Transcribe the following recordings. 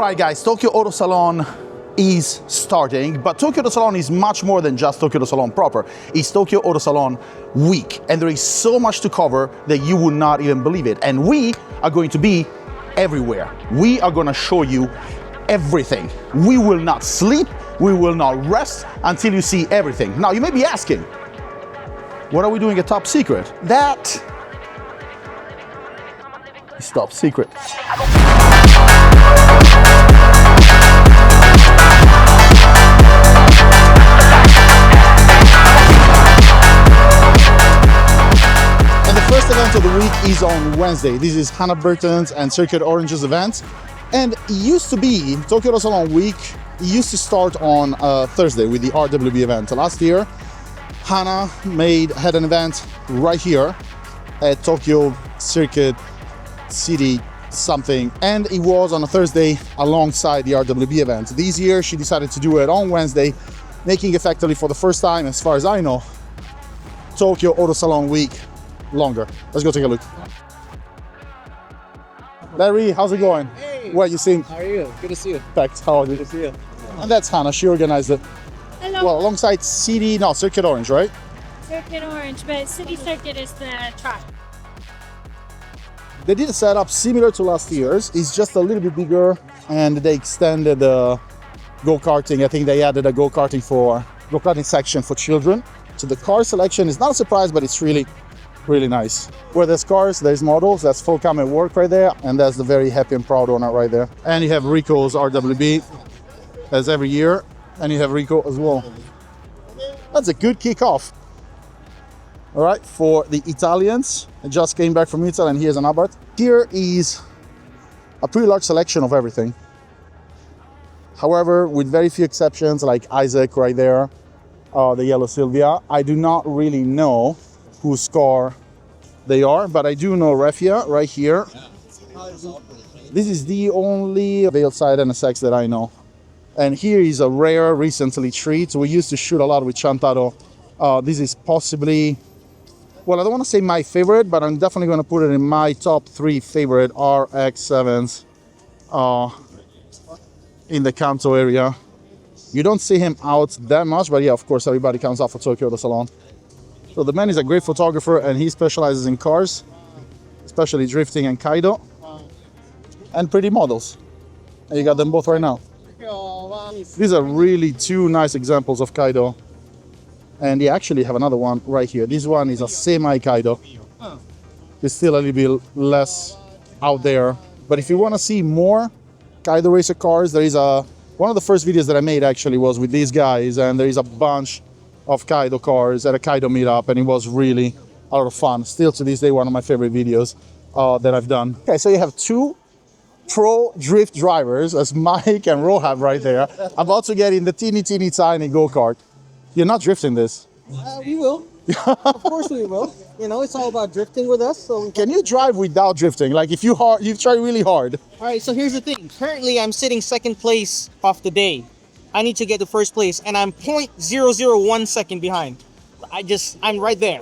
right, guys, Tokyo Auto Salon is starting, but Tokyo Auto Salon is much more than just Tokyo Auto Salon proper. It's Tokyo Auto Salon week, and there is so much to cover that you would not even believe it. And we are going to be everywhere. We are going to show you everything. We will not sleep, we will not rest until you see everything. Now, you may be asking, what are we doing at Top Secret? That is Top Secret. First event of the week is on Wednesday. This is Hannah Burton's and Circuit Orange's event. And it used to be, Tokyo Auto Salon week, it used to start on Thursday with the RWB event. Last year, Hannah had an event right here at Tokyo Circuit City something. And it was on a Thursday alongside the RWB event. This year, she decided to do it on Wednesday, making effectively for the first time, as far as I know, Tokyo Auto Salon week longer. Let's go take a look. Larry, how's it going? Hey. What you seeing? How are you? Good to see you. Thanks. How are you? Good to see you. And that's Hannah. She organized it. Hello. Well, alongside Circuit Orange, right? Circuit Orange, but City Circuit is the track. They did a setup similar to last year's. It's just a little bit bigger, and they extended the go-karting. I think they added a go-karting section for children. So the car selection is not a surprise, but it's really nice. Where there's cars, there's models. That's full cam at work right there, and that's the very happy and proud owner right there. And you have Rico's RWB, as every year, and you have Rico as well. That's a good kickoff. All right, for the Italians, I just came back from Italy, and here's an Abarth. Here is a pretty large selection of everything. However, with very few exceptions, like Isaac right there, the yellow Silvia, I do not really know whose car they are, but I do know Refia right here. This is the only Veilside NSX that I know. And here is a rare, recently treat. We used to shoot a lot with Chantaro. This is possibly, well, I don't want to say my favorite, but I'm definitely going to put it in my top 3 favorite RX-7s in the Kanto area. You don't see him out that much, but yeah, of course, everybody comes out for Tokyo Auto Salon. So the man is a great photographer, and he specializes in cars, especially drifting and Kaido, and pretty models. And you got them both right now. These are really 2 nice examples of Kaido. And you actually have another one right here. This one is a semi-Kaido. It's still a little bit less out there. But if you want to see more Kaido racer cars, there is one of the first videos that I made actually was with these guys, and there is a bunch of Kaido cars at a Kaido meetup, and it was really a lot of fun. Still to this day, one of my favorite videos that I've done. Okay, so you have 2 pro drift drivers, as Mike and Ro have right there, about to get in the teeny tiny go-kart. You're not drifting this. We will. Of course we will. You know, it's all about drifting with us. So can you drive without drifting? Like if you try really hard. All right, so here's the thing. Currently, I'm sitting second place of the day. I need to get to first place, and I'm 0.001 second behind. I'm right there.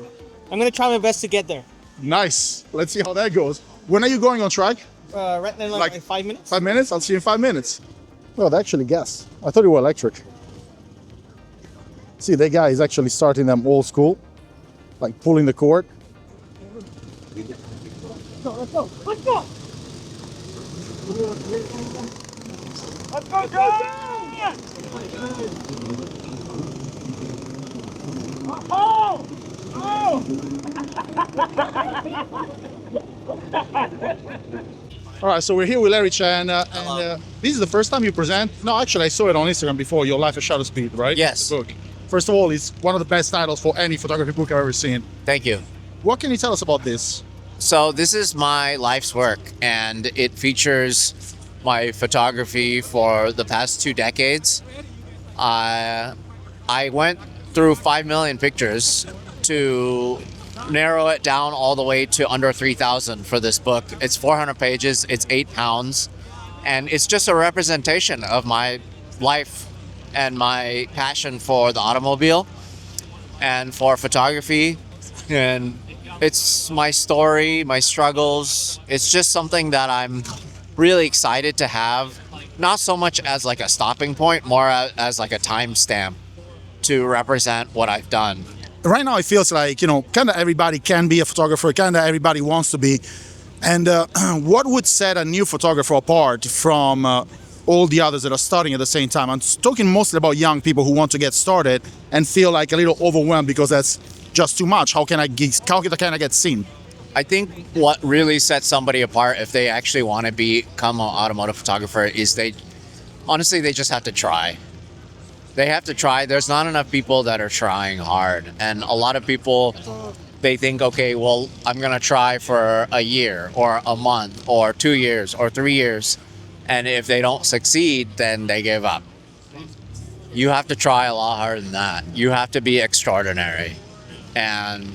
I'm gonna try my best to get there. Nice. Let's see how that goes. When are you going on track? Right now, like 5 minutes. 5 minutes? I'll see you in 5 minutes. Well, they actually guessed. I thought you were electric. See, that guy is actually starting them old school, like pulling the cord. Let's go! Let's go! Let's go, Joe! Oh! Oh! All right, so we're here with Larry Chen, and this is the first time you present. No, actually, I saw it on Instagram before. Your Life at Shadow Speed, right? Yes. The book. First of all, it's one of the best titles for any photography book I've ever seen. Thank you. What can you tell us about this? So this is my life's work, and it features my photography for the past 2 decades. I went through 5 million pictures to narrow it down all the way to under 3,000 for this book. It's 400 pages, it's 8 pounds, and it's just a representation of my life and my passion for the automobile and for photography. And it's my story, my struggles. It's just something that I'm really excited to have not so much as like a stopping point, more as like a timestamp to represent what I've done. Right now, it feels like, you know, kind of everybody can be a photographer, kind of everybody wants to be. And what would set a new photographer apart from all the others that are starting at the same time? I'm talking mostly about young people who want to get started and feel like a little overwhelmed because that's just too much. How can I get seen? I think what really sets somebody apart if they actually want to become an automotive photographer is they just have to try. They have to try. There's not enough people that are trying hard. And a lot of people, they think, okay, well, I'm going to try for a year or a month or 2 years or 3 years. And if they don't succeed, then they give up. You have to try a lot harder than that. You have to be extraordinary. And,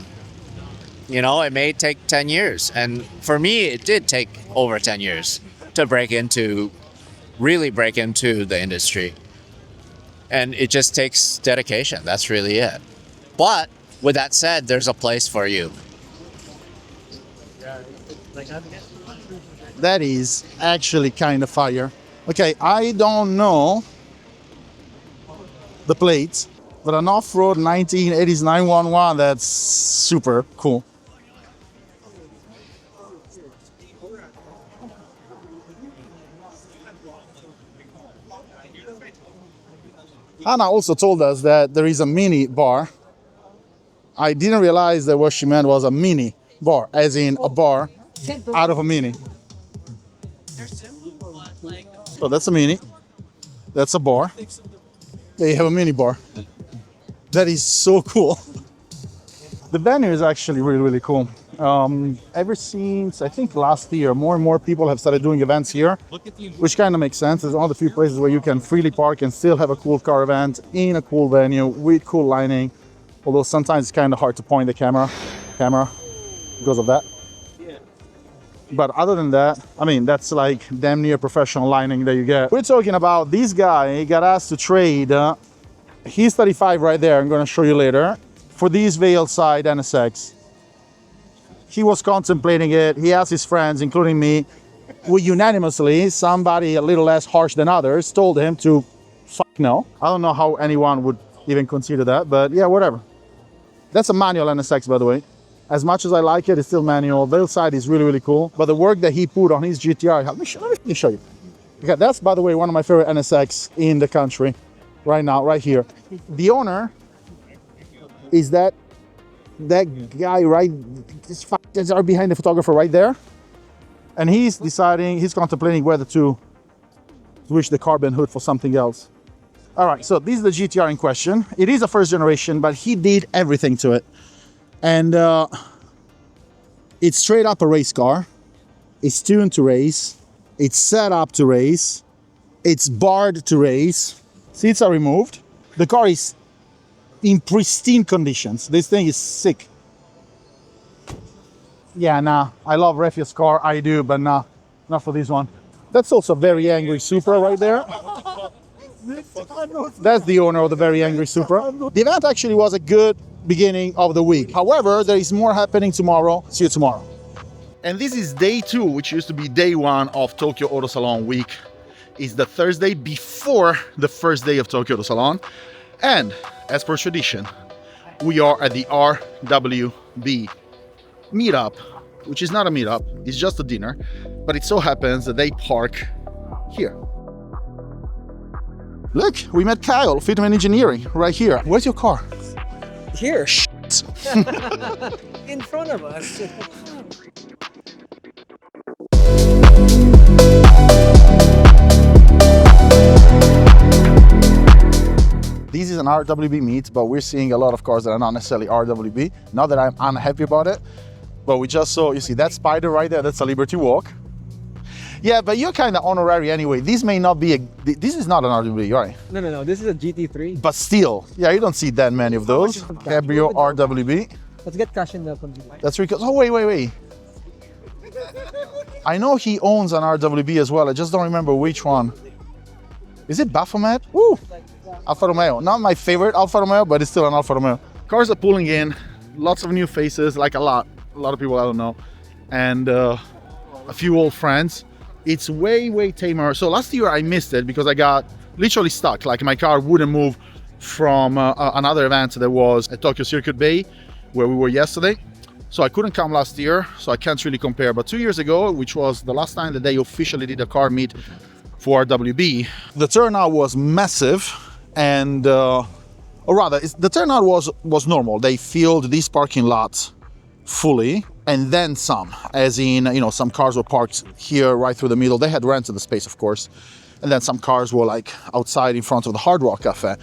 you know, it may take 10 years. And for me, it did take over 10 years to really break into the industry. And it just takes dedication. That's really it. But with that said, there's a place for you. That is actually kind of fire. Okay, I don't know the plates, but an off-road 1980s 911, that's super cool. Anna also told us that there is a mini bar. I didn't realize that what she meant was a mini bar, as in a bar out of a mini. So that's a mini. That's a bar. They have a mini bar. That is so cool. The venue is actually really, really cool. Ever since, I think last year, more and more people have started doing events here, which kind of makes sense. It's one of the few places where you can freely park and still have a cool car event in a cool venue with cool lighting. Although sometimes it's kind of hard to point the camera because of that. But other than that, I mean, that's like damn near professional lighting that you get. We're talking about this guy. He got asked to trade his 35 right there, I'm going to show you later, for these Veil side NSX. He was contemplating it. He asked his friends, including me. We unanimously, somebody a little less harsh than others, told him to fuck no. I don't know how anyone would even consider that, but yeah, whatever. That's a manual NSX, by the way. As much as I like it, it's still manual. Veil side is really, really cool. But the work that he put on his GTR, let me show you. Okay, that's, by the way, one of my favorite NSX in the country right now, right here. The owner is that guy right, this are behind the photographer right there. And he's contemplating whether to switch the carbon hood for something else. All right, so this is the GTR in question. It is a first generation, but he did everything to it. And it's straight up a race car. It's tuned to race. It's set up to race. It's barred to race. Seats are removed. The car is in pristine conditions. This thing is sick. Yeah, nah, I love Refuse car, I do, but nah, not for this one. That's also a very angry Supra right there. That's the owner of the very angry Supra. The event actually was a good beginning of the week. However, there is more happening tomorrow. See you tomorrow. And this is day 2, which used to be day 1 of Tokyo Auto Salon week. It's the Thursday before the first day of Tokyo Auto Salon. And as per tradition, we are at the RWB meetup, which is not a meetup, it's just a dinner, but it so happens that they park here. Look, we met Kyle, Fitment Engineering, right here. Where's your car? Here. Shit. In front of us. This is an RWB meet, but we're seeing a lot of cars that are not necessarily RWB. Not that I'm unhappy about it, but we just saw, you see that Spider right there, that's a Liberty Walk. Yeah, but you're kind of honorary anyway. This may not be this is not an RWB, right? No, this is a GT3. But still, yeah, you don't see that many of those. Cabrio RWB. Let's get cash in the computer. That's because, oh, wait. I know he owns an RWB as well. I just don't remember which one. Is it Baphomet? Woo! Alfa Romeo. Not my favorite Alfa Romeo, but it's still an Alfa Romeo. Cars are pulling in. Lots of new faces, like a lot of people I don't know. And a few old friends. It's way tamer. So last year I missed it because I got literally stuck. Like my car wouldn't move from another event that was at Tokyo Circuit Bay, where we were yesterday. So I couldn't come last year, so I can't really compare. But 2 years ago, which was the last time that they officially did a car meet for RWB, the turnout was massive, and or rather, the turnout was normal. They filled these parking lots fully, and then some, as in, you know, some cars were parked here right through the middle. They had rented the space, of course, and then some cars were like outside in front of the Hard Rock Cafe.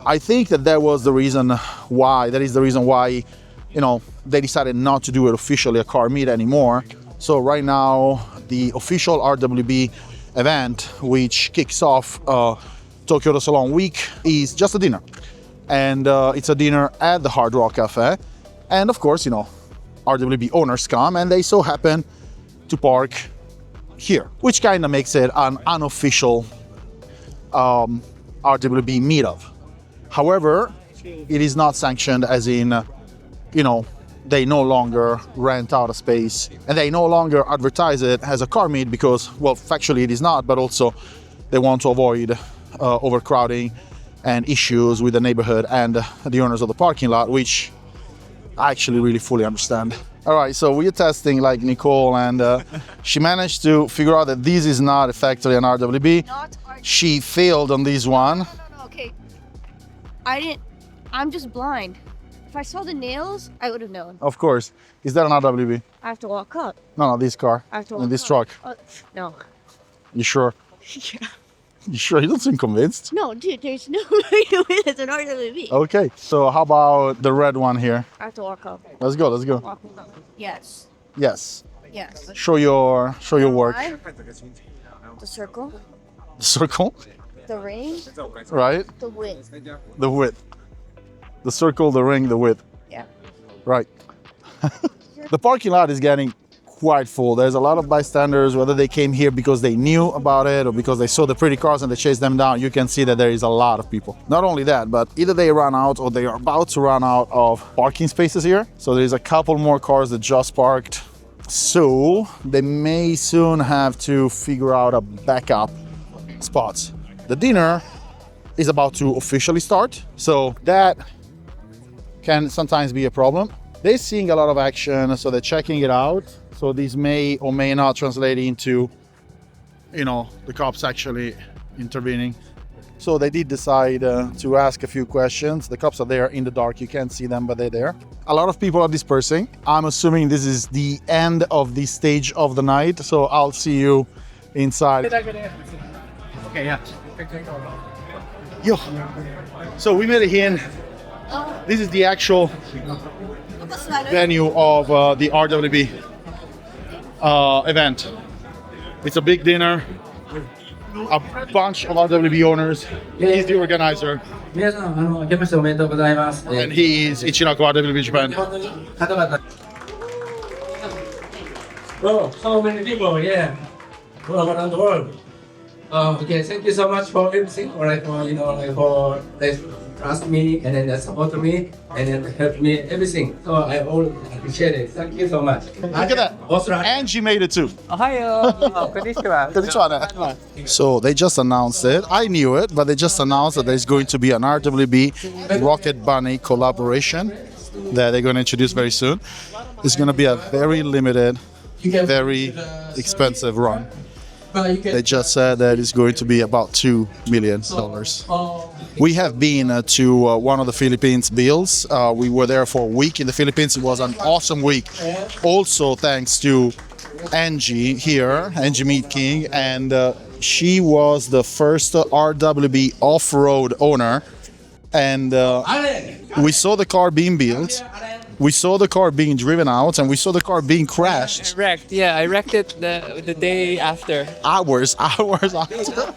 I think that was the reason why, you know, they decided not to do it officially a car meet anymore. So right now, the official RWB event, which kicks off Tokyo Auto Salon week, is just a dinner. And it's a dinner at the Hard Rock Cafe. And of course, you know, RWB owners come, and they so happen to park here, which kind of makes it an unofficial RWB meetup. However, it is not sanctioned, as in, you know, they no longer rent out a space and they no longer advertise it as a car meet because, well, factually it is not, but also they want to avoid overcrowding and issues with the neighborhood and the owners of the parking lot, which I actually really fully understand. All right, so we're testing like Nicole, and she managed to figure out that this is not effectively an RWB. She failed on this one. No, okay. I'm just blind. If I saw the nails, I would have known. Of course. Is that an RWB? I have to walk up. No, this car. I have to walk In this up. truck. No. You sure? Yeah. You sure? You don't seem convinced. No, dude, there's no way to win. It's an RWB. Okay, so how about the red one here? I have to walk up. Let's go. Walk up. Yes. Yes. Yes. Show your work. Why? The circle, The circle, the ring, right? the width. The width. The circle, the ring, the width. Yeah. Right. The parking lot is getting quite full. There's a lot of bystanders, whether they came here because they knew about it or because they saw the pretty cars and they chased them down. You can see that there is a lot of people. Not only that, but either they ran out or they are about to run out of parking spaces here. So there's a couple more cars that just parked. So they may soon have to figure out a backup spot. The dinner is about to officially start, so that can sometimes be a problem. They're seeing a lot of action, so they're checking it out. So this may or may not translate into, you know, the cops actually intervening. So they did decide to ask a few questions. The cops are there in the dark. You can't see them, but they're there. A lot of people are dispersing. I'm assuming this is the end of this stage of the night. So I'll see you inside. Okay, yeah. Yo. So we made it in. This is the actual venue of the RWB event. It's a big dinner. A bunch of RWB owners. He's the organizer. 皆さん、明けましておめでとうございます。 And he is Ichinako RWB Japan. 本当に方々。Oh, so many people, yeah, all around the world. Okay, thank you so much for everything, alright, for for trust me and then support me and then help me everything. So I all appreciate it. Thank you so much. Look at that. Angie made it too. Konnichiwa. So they just announced it. I knew it, but they just announced that there's going to be an RWB Rocket Bunny collaboration that they're going to introduce very soon. It's going to be a very limited, very expensive run. They just said that it's going to be about $2 million. We have been to one of the Philippines builds. We were there for a week in the Philippines. It was an awesome week. Also thanks to Angie here, Angie Meat King, and she was the first RWB off-road owner. And we saw the car being built. We saw the car being driven out, and we saw the car being crashed. Wrecked, yeah. I wrecked it the day after. Hours after.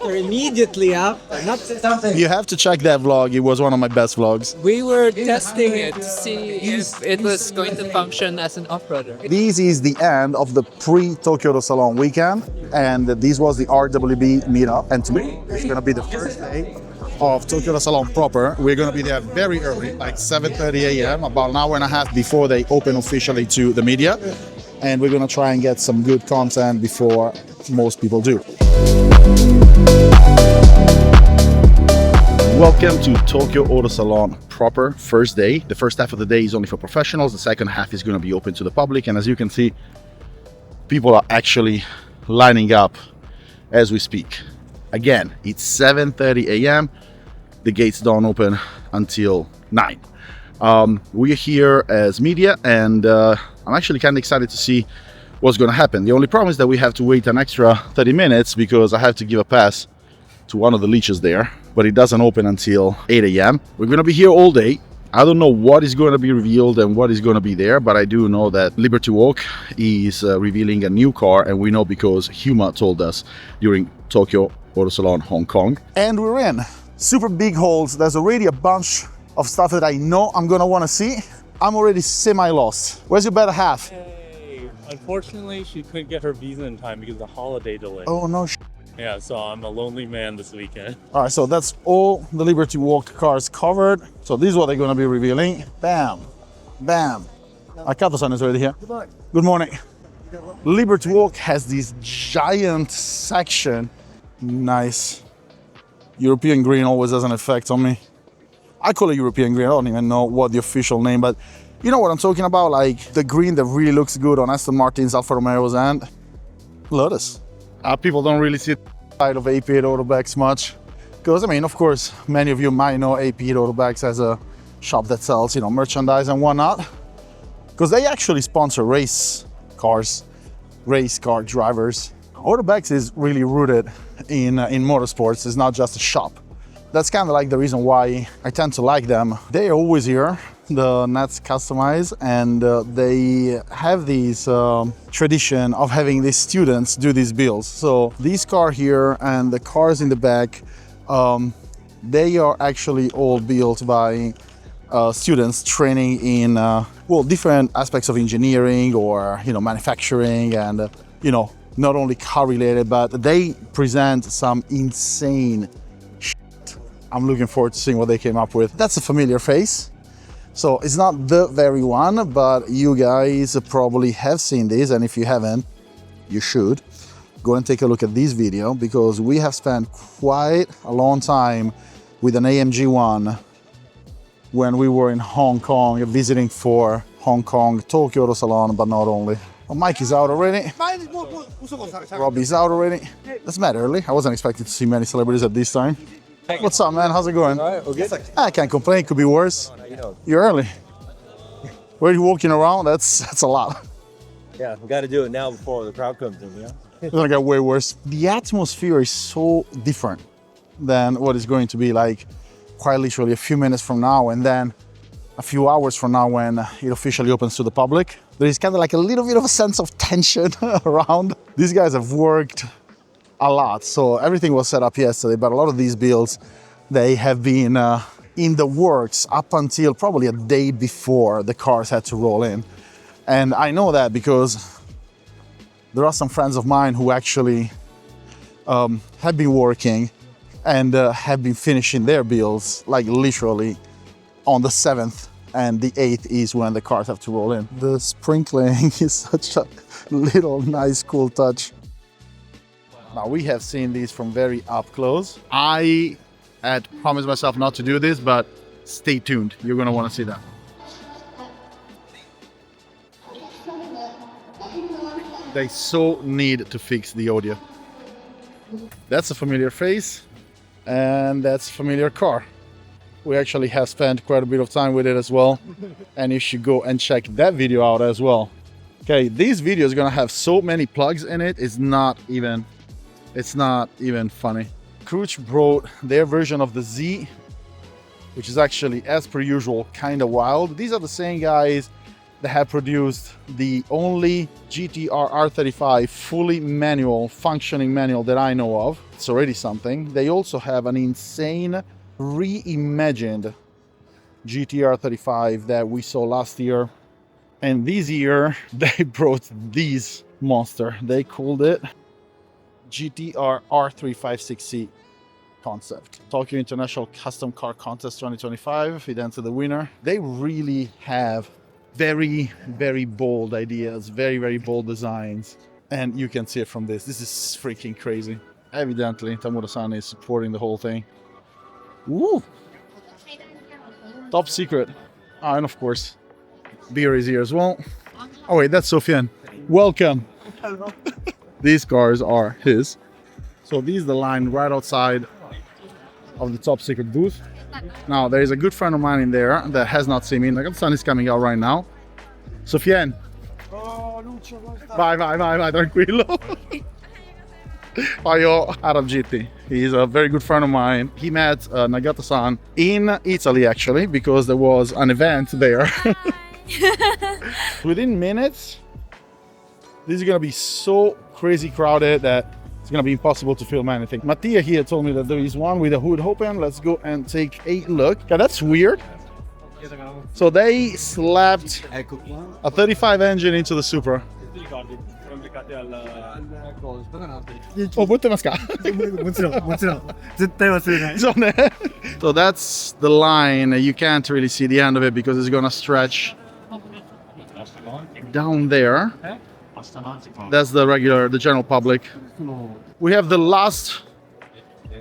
Immediately after. Not something. You have to check that vlog. It was one of my best vlogs. We were testing it to see if it was going to function as an off-roader. This is the end of the pre-Tokyo Auto Salon weekend, and this was the RWB meetup. And today is going to be the first day of Tokyo Auto Salon proper. We're going to be there very early, like 7:30 a.m., about an hour and a half before they open officially to the media. and we're gonna try and get some good content before most people do. Welcome to Tokyo Auto Salon proper first day. The first half of the day is only for professionals. The second half is going to be open to the public. And as you can see, people are actually lining up as we speak. Again, it's 7:30 a.m. The gates don't open until 9. We're here as media, and I'm actually kind of excited to see what's going to happen. The only problem is that we have to wait an extra 30 minutes because I have to give a pass to one of the leeches there, but it doesn't open until 8 a.m. We're going to be here all day. I don't know what is going to be revealed and what is going to be there, but I do know that Liberty Walk is revealing a new car, and we know because Huma told us during Tokyo Auto Salon Hong Kong. And we're in. Super big halls. There's already a bunch of stuff that I know I'm going to want to see. I'm already semi-lost. Where's your better half? Hey, unfortunately, she couldn't get her visa in time because of the holiday delay. Oh, no Yeah, so I'm a lonely man this weekend. All right, so that's all the Liberty Walk cars covered. So this is what they're going to be revealing. Bam, bam. Akato-san is already here. Good morning. Good morning. Liberty Walk has this giant section. Nice. European green always has an effect on me. I call it European green. I don't even know what the official name, but you know what I'm talking about? Like the green that really looks good on Aston Martins, Alfa Romeos, and Lotus. People don't really see the side of AP8 Autobacks much. Because, I mean, of course, many of you might know AP8 Autobacks as a shop that sells, you know, merchandise and whatnot. Because they actually sponsor race cars, race car drivers. Autobacks is really rooted in motorsports. It's not just a shop. That's kind of like the reason why I tend to like them. They're always here. The nets customized, and they have this tradition of having these students do these builds. So this car here and the cars in the back, they are actually all built by students training in well, different aspects of engineering or, you know, manufacturing, and you know, not only car related, but they present some insane shit. I'm looking forward to seeing what they came up with. That's a familiar face. So it's not the very one, but you guys probably have seen this, and if you haven't, you should. Go and take a look at this video, because we have spent quite a long time with an AMG one when we were in Hong Kong, visiting for Hong Kong Tokyo Auto Salon, but not only. Oh, Mike is out already. Robbie's out already. That's mad early. I wasn't expecting to see many celebrities at this time. What's up, man? How's it going? All right, okay. I can't complain. Could be worse. You're early. Where are you walking around? That's a lot. Yeah, we got to do it now before the crowd comes in, yeah? It's gonna get way worse. The atmosphere is so different than what it's going to be like quite literally a few minutes from now, and then a few hours from now when it officially opens to the public. There is kind of like a little bit of a sense of tension around. These guys have worked a lot, so everything was set up yesterday, but a lot of these builds, they have been in the works up until probably a day before the cars had to roll in. And I know that because there are some friends of mine who actually have been working and have been finishing their builds like literally on the 7th, and the 8th is when the cars have to roll in. The sprinkling is such a little nice cool touch. Now we have seen these from very up close. I had promised myself not to do this, but stay tuned. You're gonna wanna see that. They so need to fix the audio. That's a familiar face, and that's a familiar car. We actually have spent quite a bit of time with it as well, and you should go and check that video out as well. Okay, this video is gonna have so many plugs in it, it's not even funny. Cruch brought their version of the Z, which is actually, as per usual, kind of wild. These are the same guys that have produced the only GTR R35 fully manual, functioning manual that I know of. It's already something. They also have an insane reimagined GTR 35 that we saw last year. And this year, they brought this monster. They called it GTR R356C concept. Tokyo International Custom Car Contest 2025, it entered the winner. They really have Very, very bold ideas, very, very bold designs. And you can see it from this. This is freaking crazy. Evidently, Tamura-san is supporting the whole thing. Woo! Top secret. Ah, and of course, beer is here as well. Oh wait, that's Sofian. Welcome. These cars are his. So this is the line right outside of the top secret booth. Now there is a good friend of mine in there that has not seen me. Nagata-san is coming out right now. Sofian. Vai, tranquillo. Paio RWB. He's a very good friend of mine. He met Nagata-san in Italy actually because there was an event there. Within minutes, this is gonna be so crazy crowded that it's gonna be impossible to film anything. Mattia here told me that there is one with a hood open. Let's go and take a look. Yeah, that's weird. So they slapped a 35 engine into the Supra. Oh, so that's the line. You can't really see the end of it because it's gonna stretch down there. That's the general public. We have the last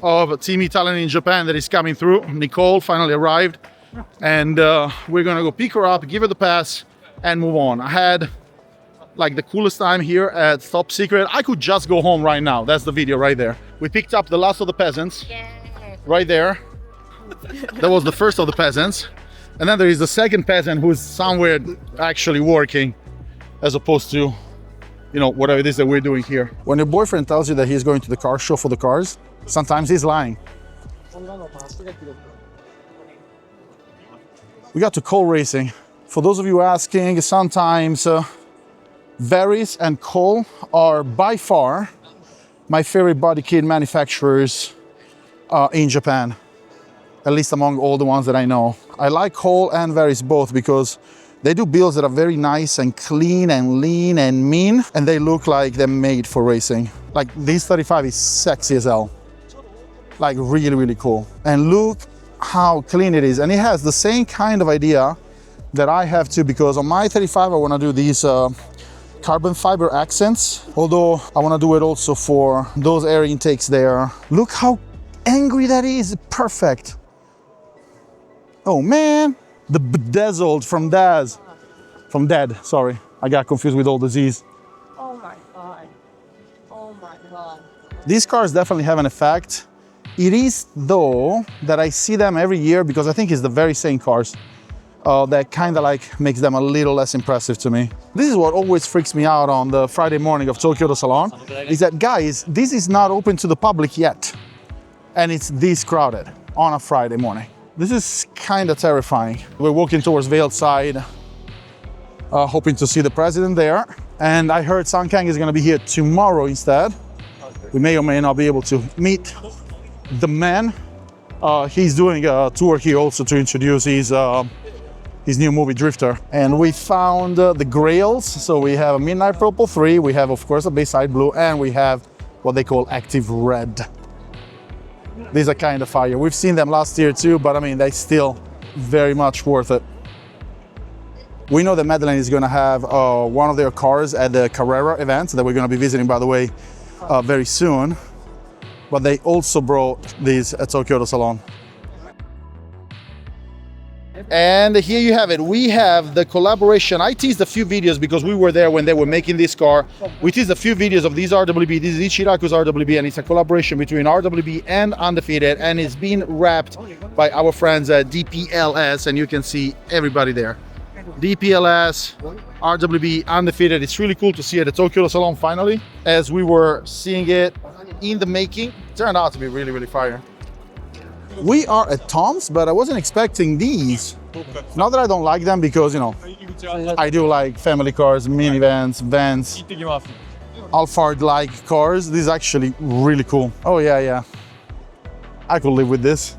of Team Italian in Japan that is coming through. Nicole finally arrived, and we're gonna go pick her up, give her the pass, and move on. I had like the coolest time here at Top Secret. I could just go home right now. That's the video right there. We picked up the last of the peasants right there. That was the first of the peasants. And then there is the second peasant who's somewhere actually working as opposed to, you know, whatever it is that we're doing here. When your boyfriend tells you that he's going to the car show for the cars, sometimes he's lying. We got to coal racing. For those of you asking, sometimes Varys and Cole are by far my favorite body kit manufacturers in Japan, at least among all the ones that I know. I like Cole and Varys both because they do builds that are very nice and clean and lean and mean, and they look like they're made for racing. Like this 35 is sexy as hell. Like really, really cool. And look how clean it is. And it has the same kind of idea that I have too, because on my 35 I want to do these carbon fiber accents, although I want to do it also for those air intakes there. Look how angry that is. Perfect. Oh man, the bedazzled from Daz, from Dead, sorry, I got confused with all the Z's. Oh my god. Oh my god. These cars definitely have an effect. It is though that I see them every year because I think it's the very same cars that kind of like makes them a little less impressive to me. This is what always freaks me out on the Friday morning of Tokyo Auto Salon, is that guys, this is not open to the public yet. And it's this crowded on a Friday morning. This is kind of terrifying. We're walking towards Veiled Side, hoping to see the president there. And I heard Sankang is gonna be here tomorrow instead. We may or may not be able to meet the man. He's doing a tour here also to introduce his new movie Drifter. And we found the grails. So we have a Midnight Purple 3, we have of course a Bayside Blue, and we have what they call Active Red. These are kind of fire. We've seen them last year too, but I mean, they're still very much worth it. We know that Madeleine is gonna have one of their cars at the Carrera event that we're gonna be visiting, by the way, very soon. But they also brought these at Tokyo Auto Salon. And here you have it. We have the collaboration. I teased a few videos because we were there when they were making this car. We teased a few videos of these RWB. This is Ichiraku's RWB, and it's a collaboration between RWB and Undefeated, and it's been wrapped by our friends at DPLS, and you can see everybody there. DPLS, RWB, Undefeated. It's really cool to see it at Tokyo Auto Salon finally. As we were seeing it in the making, it turned out to be really, really fire. We are at Tom's, but I wasn't expecting these. Not that I don't like them, because, you know, I do like family cars, minivans, vans, Alphard-like cars. This is actually really cool. Oh yeah, yeah. I could live with this.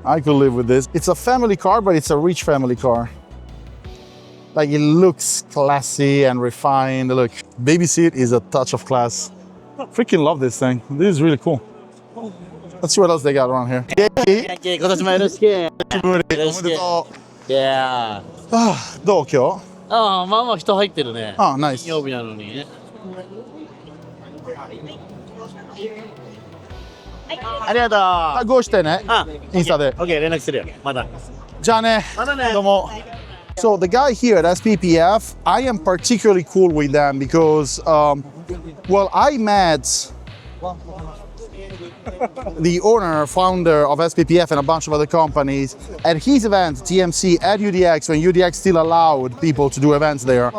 I could live with this. It's a family car, but it's a rich family car. Like, it looks classy and refined. Look, baby seat is a touch of class. Freaking love this thing. This is really cool. Let's see what else they got around here. Yeah. どう今日？ああ、まあまあ人入ってるね。あ、ナイス。金曜日なのにね。ありがとう。タグをしてね。インスタで。OK、連絡するよ。まだ。じゃあね。まだね。どうも。So the guy here at SPPF, I am particularly cool with them because, well, I met the owner, founder of SPPF and a bunch of other companies at his event, TMC, at UDX, when UDX still allowed people to do events there.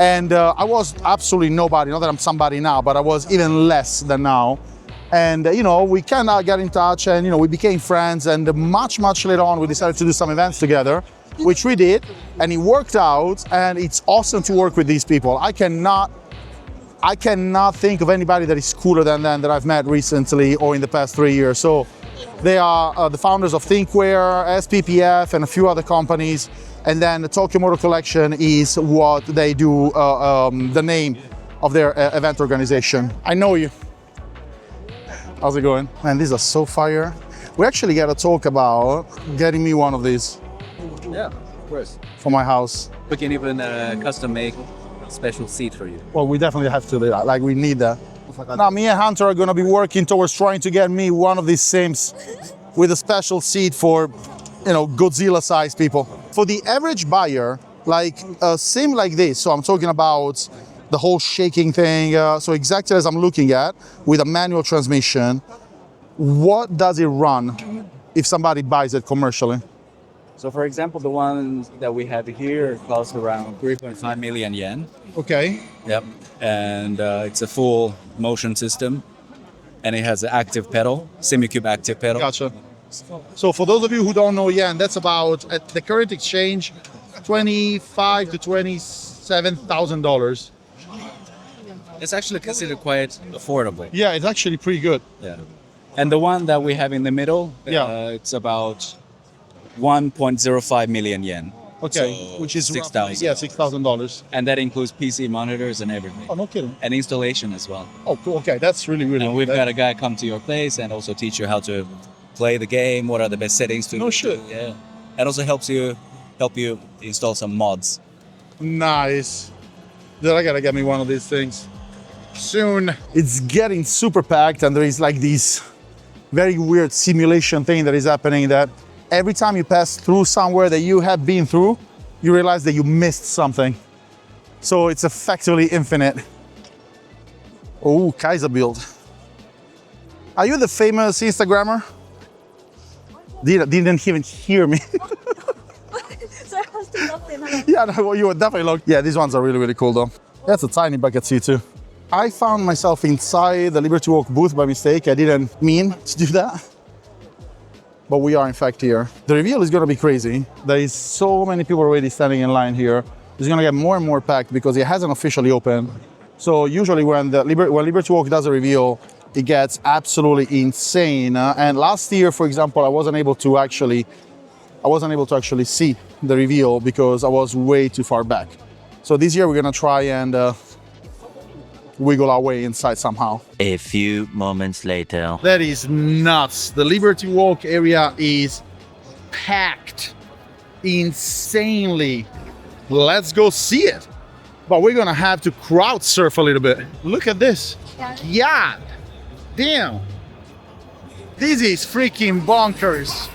And I was absolutely nobody, not that I'm somebody now, but I was even less than now. And, you know, we kind of got in touch and, you know, we became friends. And much later on, we decided to do some events together, which we did. And it worked out. And it's awesome to work with these people. I cannot think of anybody that is cooler than them that I've met recently or in the past 3 years. So they are the founders of Thinkware, SPPF, and a few other companies. And then the Tokyo Motor Collection is what they do, the name of their event organization. I know you. How's it going? Man, these are so fire. We actually got to talk about getting me one of these. Yeah, of course. For my house. We can even custom make a special seat for you. Well, we definitely have to do that. Like, we need that. Now, me and Hunter are going to be working towards trying to get me one of these Sims with a special seat for, you know, Godzilla-sized people. For the average buyer, like a Sim like this, so I'm talking about the whole shaking thing, so exactly as I'm looking at, with a manual transmission, what does it run if somebody buys it commercially? So for example, the one that we have here costs around 3.5 million yen. Okay. Yep. And it's a full motion system. And it has an active pedal, Simicube active pedal. Gotcha. So for those of you who don't know yen, that's about, at the current exchange, $25,000 to $27,000. It's actually considered quite affordable. Yeah, it's actually pretty good. Yeah. And the one that we have in the middle, it's about 1.05 million yen. Okay, so which is $6,000. Yeah, $6,000. And that includes PC monitors and everything. Oh, no kidding. And installation as well. Oh, cool. Okay, that's really And we've got a guy come to your place and also teach you how to play the game, what are the best settings to No shit. Yeah. And also help you install some mods. Nice. Dude, I gotta get me one of these things soon. It's getting super packed and there is like this very weird simulation thing that is happening that every time you pass through somewhere that you have been through, you realize that you missed something. So it's effectively infinite. Oh, Kaiser build. Are you the famous Instagrammer? Didn't even hear me. Yeah, no, you were definitely locked. Yeah, these ones are really cool though. That's a tiny bucket seat too. I found myself inside the Liberty Walk booth by mistake. I didn't mean to do that. But we are in fact here. The reveal is gonna be crazy. There is so many people already standing in line here. It's gonna get more and more packed because it hasn't officially opened. So usually when Liberty Walk does a reveal, it gets absolutely insane. And last year, for example, I wasn't able to actually see the reveal because I was way too far back. So this year we're gonna try and wiggle our way inside somehow. A few moments later. That is nuts. The Liberty Walk area is packed insanely. Let's go see it. But we're gonna have to crowd surf a little bit. Look at this. Yeah. Damn. This is freaking bonkers.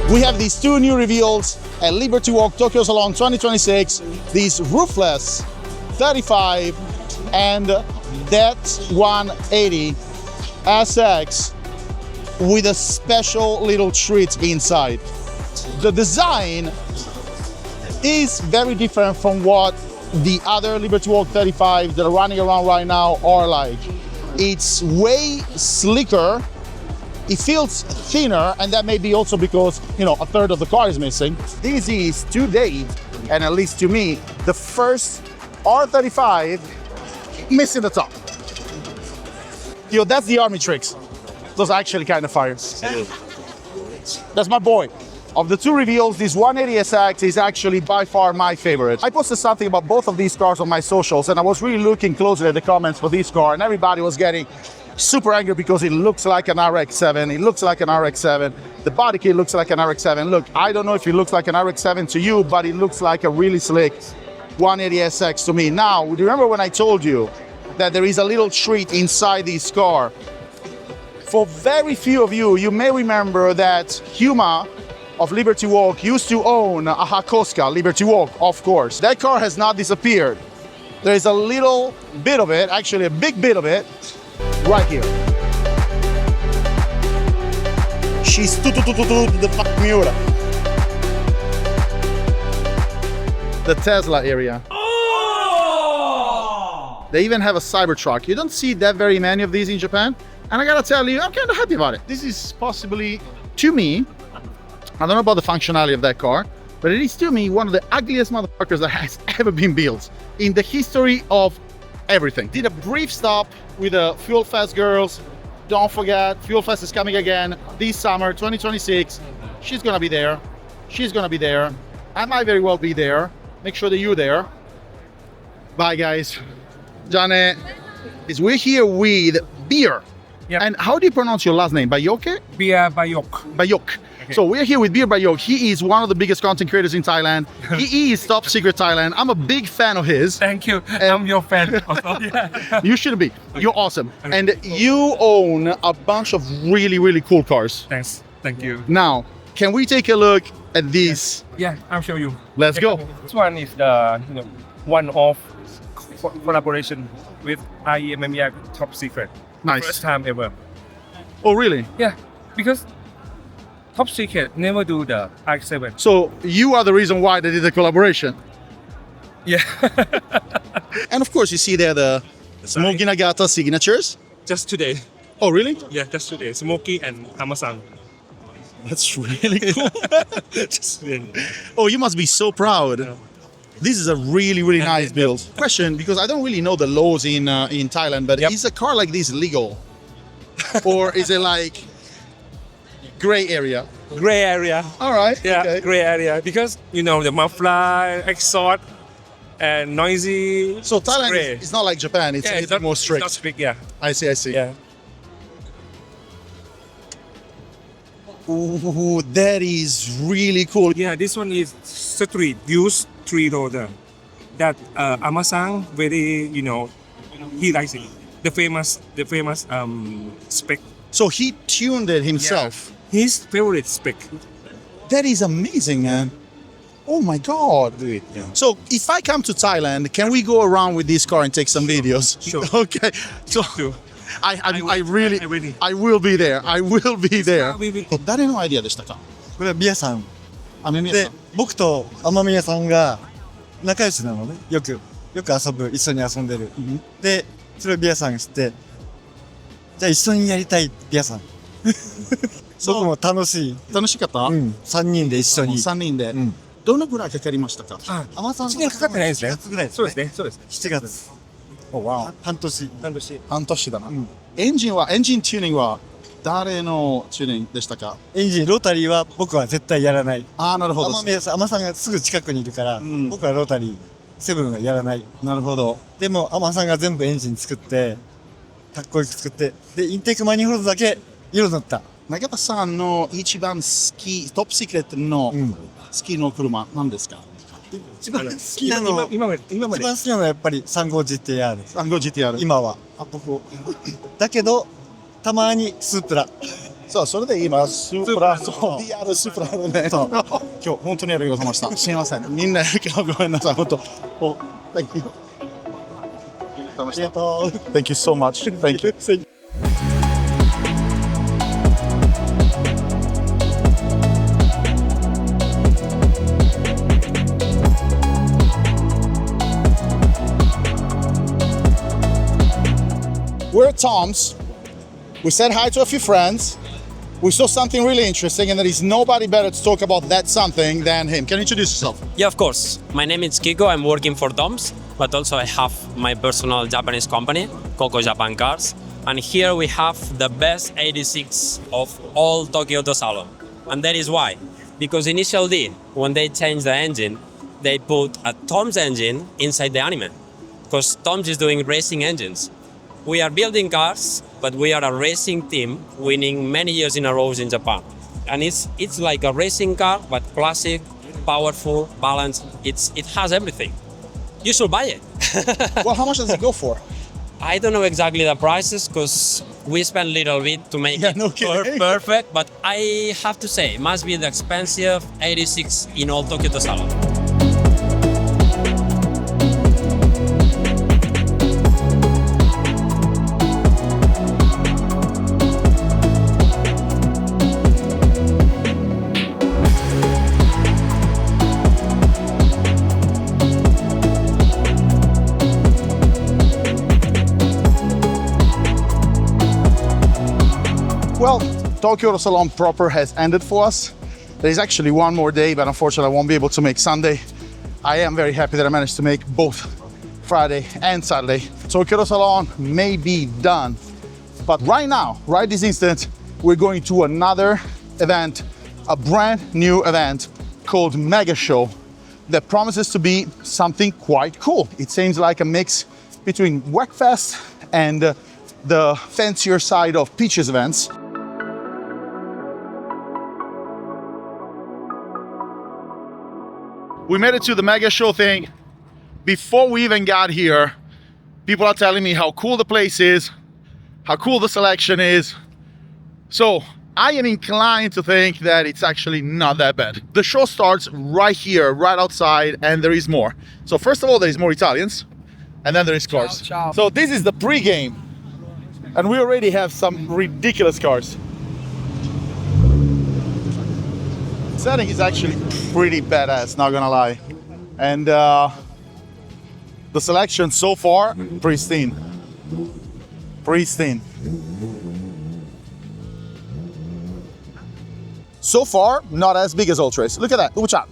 We have these two new reveals at Liberty Walk Tokyo Salon 2026, these roofless 35 and that 180 SX with a special little treat inside. The design is very different from what the other Liberty Walk 35 that are running around right now are like. It's way slicker It feels thinner, and that may be also because, you know, a third of the car is missing. This is, to date, and at least to me, the first R35 missing the top. Yo, that's the army tricks. Those are actually kind of fire. That's my boy. Of the two reveals, this 180SX is actually by far my favorite. I posted something about both of these cars on my socials, and I was really looking closely at the comments for this car, and everybody was getting super angry because it looks like an RX-7. It looks like an RX-7. The body kit looks like an RX-7. Look, I don't know if it looks like an RX-7 to you, but it looks like a really slick 180SX to me. Now, do you remember when I told you that there is a little treat inside this car? For very few of you, you may remember that Huma of Liberty Walk used to own a Hakoska Liberty Walk, of course. That car has not disappeared. There is a little bit of it, actually a big bit of it, right here. She's the fuck Miura. The Tesla area. They even have a Cybertruck. You don't see that very many of these in Japan. And I gotta tell you, I'm kind of happy about it. This is possibly, to me, I don't know about the functionality of that car, but it is to me one of the ugliest motherfuckers that has ever been built in the history of everything. Did a brief stop with the Fuel Fest girls. Don't forget, Fuel Fest is coming again this summer, 2026. She's gonna be there. She's gonna be there. I might very well be there. Make sure that you're there. Bye, guys. Jane, we're here with Beer. Yep. And how do you pronounce your last name? Bayoke? Beer Bayok. Bayok. Okay. So we're here with Beer Bayok. He is one of the biggest content creators in Thailand. He is top secret Thailand. I'm a big fan of his. Thank you. I'm your fan also. Yeah. You shouldn't be. You're awesome. And you own a bunch of really, really cool cars. Thanks. Thank you. Now, can we take a look at these? Yeah, I'll show you. Let's go. This one is the one-off collaboration with IEMMEA Top Secret. Nice. First time ever. Oh, really? Yeah, because Top Secret never do the RX-7. So you are the reason why they did the collaboration. Yeah. And of course, you see there the Smokey Nagata signatures. Just today. Oh, really? Yeah, just today. Smokey and Amasan. That's really cool. Oh, you must be so proud. Yeah. This is a really, really nice build. Question, because I don't really know the laws in Thailand, but is a car like this legal? Or is it like gray area? Gray area. All right. Yeah, okay. Gray area. Because, you know, the muffler, exhaust, and noisy. So Thailand is not like Japan, it's a bit more strict. It's not strict, yeah. I see, I see. Yeah. Ooh, that is really cool. Yeah, this one is street, used three-rotor. That Amasang very, you know, he likes it. The famous spec. So he tuned it himself. Yeah. His favorite spec. That is amazing, man. Oh my God. Do it, yeah. So if I come to Thailand, can we go around with this car and take some videos? Sure. Okay. So I will be there. I will be there. 誰のアイディアでしたか？これはビアさん。で、僕と天宮さんが仲良しなのね。よく遊ぶ、一緒に遊んでる。で、それをビアさんが知って、じゃあ一緒にやりたいビアさん。僕も楽しかった？うん。3人で一緒に。3人で。どのぐらいかかりましたか？天さん1年かかってないですね。7月ぐらい。そうですね。そうです。7月。おわお。半年だな。エンジンチューニングは誰のチューニングでしたか？エンジンロータリーは僕は絶対やらない。ああ、なるほど。天さんがすぐ近くにいるから、僕はロータリー7はやらない。なるほど。でも天さんが全部エンジン作ってかっこよく作って、でインテークマニフォールドだけ色塗った。中田さんの一番好きトップシークレットの好きの車何ですか？一番好きなの一番好きなのはやっぱり35GTR です。35GTR 今はだけどたまにスープラ。そう、それで今スープラ、DR スープラのね。今日本当にありがとうございました。すみません。みんなごめんなさい。本当。Thank you. ありがとう。Thank you so much. Thank you. We're at Tom's. We said hi to a few friends. we saw something really interesting, and there is nobody better to talk about that something than him. Can you introduce yourself? Yeah, of course. My name is Kiko. I'm working for Toms, but also I have my personal Japanese company, Coco Japan Cars. And here we have the best 86 of all Tokyo Auto Salon. And that is why. Because initially, when they changed the engine, they put a Tom's engine inside the anime. Because Tom's is doing racing engines. We are building cars, but we are a racing team winning many years in a row in Japan. And it's like a racing car, but classic, powerful, balanced. It has everything. You should buy it. Well, how much does it go for? I don't know exactly the prices because we spent a little bit to make it perfect, but I have to say, it must be the expensive 86 in all Tokyo Auto Salon. Well, Tokyo Auto Salon proper has ended for us. There's actually one more day, but unfortunately I won't be able to make Sunday. I am very happy that I managed to make both Friday and Saturday. Tokyo Auto Salon may be done, but right now, right this instant, we're going to another event, a brand new event called Mega Show that promises to be something quite cool. It seems like a mix between Wreckfest and the fancier side of Peaches events. We made it to the Mega Show thing. Before we even got here, people are telling me how cool the place is, how cool the selection is. So I am inclined to think that it's actually not that bad. The show starts right here, right outside, and there is more. So first of all, there is more Italians, and then there is cars. Ciao, ciao. So this is the pre-game, and we already have some ridiculous cars. Setting is actually pretty badass, not gonna lie. And the selection so far, pristine. Pristine. So far, not as big as Ultras. Look at that, Ubu-chan.